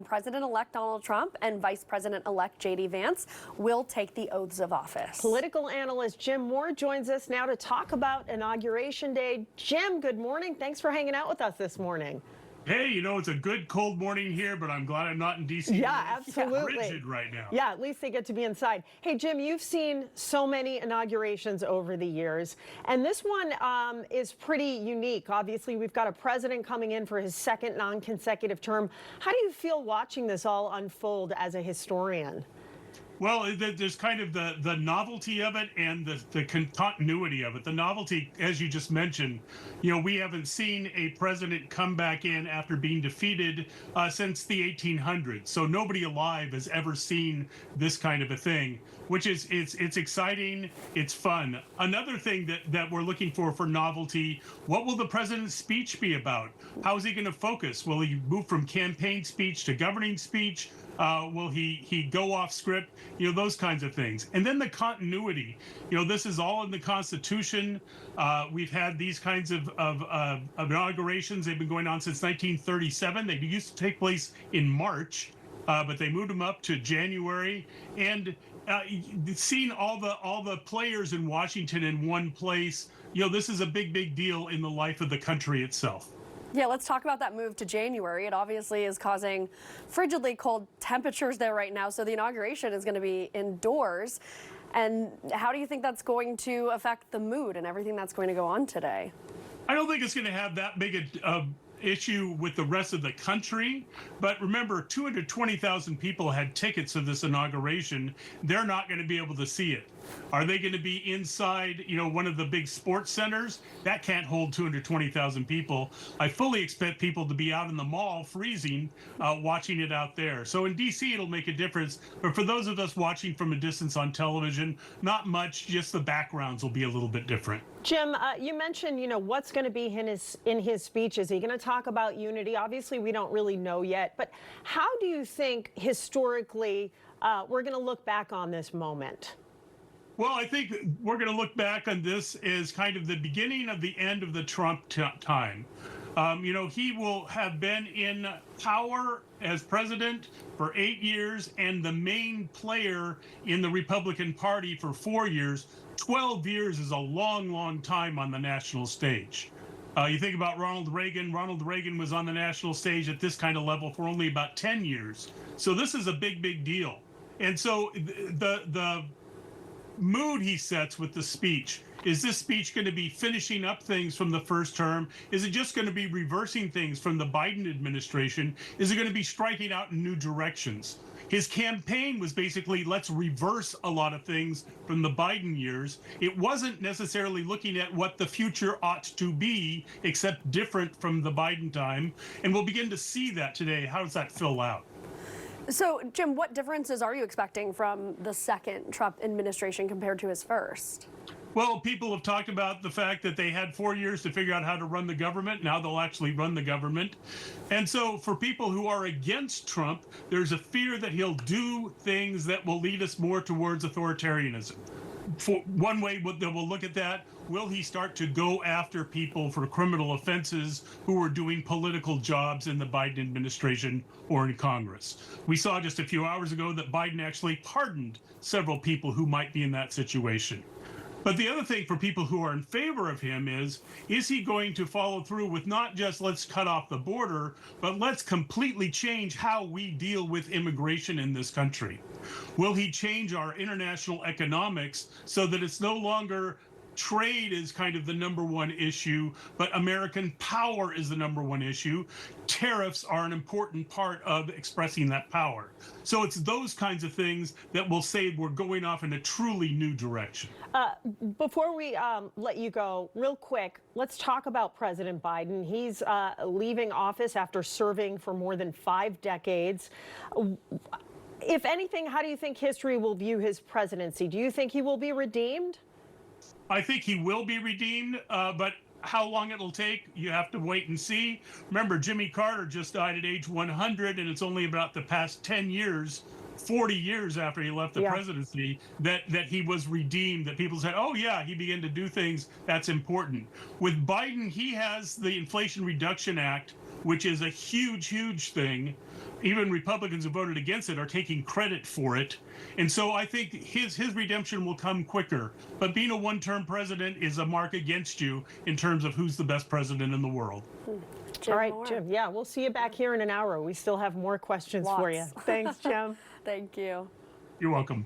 President-elect Donald Trump and Vice President-elect J.D. Vance will take the oaths of office. Political analyst Jim Moore joins us now to talk about Inauguration Day. Jim, good morning. Thanks for hanging out with us this morning. Hey, you know, it's a good cold morning here, but I'm glad I'm not in D.C. Yeah, absolutely. Frigid right now. Yeah, at least they get to be inside. Hey, Jim, you've seen so many inaugurations over the years, and this one is pretty unique. Obviously, we've got a president coming in for his second non-consecutive term. How do you feel watching this all unfold as a historian? Well, there's kind of the novelty of it and the continuity of it. The novelty, as you just mentioned, you know, we haven't seen a president come back in after being defeated since the 1800s. So nobody alive has ever seen this kind of a thing, which is it's exciting. It's fun. Another thing that we're looking for novelty, what will the president's speech be about? How is he going to focus? Will he move from campaign speech to governing speech? Will he go off script? You know, those kinds of things. And then the continuity. You know, this is all in the Constitution. We've had these kinds of inaugurations. They've been going on since 1937. They used to take place in March, but they moved them up to January. And seeing all the players in Washington in one place, you know, this is a big deal in the life of the country itself. Yeah, let's talk about that move to January. It obviously is causing frigidly cold temperatures there right now, so the inauguration is going to be indoors. And how do you think that's going to affect the mood and everything that's going to go on today? I don't think it's going to have that big a issue with the rest of the country, but remember, 220,000 people had tickets to this inauguration. They're not going to be able to see it. Are they going to be inside, you know, one of the big sports centers? That can't hold 220,000 people. I fully expect people to be out in the mall freezing, watching it out there. So in D.C. it'll make a difference, but for those of us watching from a distance on television, not much, just the backgrounds will be a little bit different. Jim, you mentioned, you know, what's going to be in his speech. Is he going to talk about unity? Obviously, we don't really know yet, but how do you think historically we're going to look back on this moment? Well, I think we're going to look back on this as kind of the beginning of the end of the Trump time. You know, he will have been in power as president for 8 years and the main player in the Republican Party for 4 years. 12 years is a long time on the national stage. You think about Ronald Reagan. Ronald Reagan was on the national stage at this kind of level for only about 10 years. So this is a big deal. And so the mood he sets with the speech, is this speech going to be finishing up things from the first term? Is it just going to be reversing things from the Biden administration? Is it going to be striking out in new directions? His campaign was basically, let's reverse a lot of things from the Biden years. It wasn't necessarily looking at what the future ought to be, except different from the Biden time. And we'll begin to see that today. How does that fill out? So, Jim, what differences are you expecting from the second Trump administration compared to his first? Well, people have talked about the fact that they had 4 years to figure out how to run the government. Now they'll actually run the government. And so for people who are against Trump, there's a fear that he'll do things that will lead us more towards authoritarianism. For one way that we'll look at that, will he start to go after people for criminal offenses who are doing political jobs in the Biden administration or in Congress? We saw just a few hours ago that Biden actually pardoned several people who might be in that situation. But the other thing for people who are in favor of him is he going to follow through with not just let's cut off the border, but let's completely change how we deal with immigration in this country? Will he change our international economics so that it's no longer trade is kind of the #1 issue, but American power is the #1 issue? Tariffs are an important part of expressing that power. So it's those kinds of things that will say we're going off in a truly new direction. Before we let you go, real quick, let's talk about President Biden. He's leaving office after serving for more than 5 decades. If anything, how do you think history will view his presidency? Do you think he will be redeemed? I think he will be redeemed, but how long it'll take, you have to wait and see. Remember, Jimmy Carter just died at age 100, and it's only about the past 10 years, 40 years after he left the presidency, that he was redeemed, that people said, oh yeah, he began to do things that's important. With Biden, he has the Inflation Reduction Act, which is a huge thing. even Republicans who voted against it are taking credit for it. And so I think his redemption will come quicker. But being a one-term president is a mark against you in terms of who's the best president in the world. All right, Jim. Yeah, we'll see you back here in an hour. We still have more questions for you. Lots. Thanks, Jim. Thank you. You're welcome.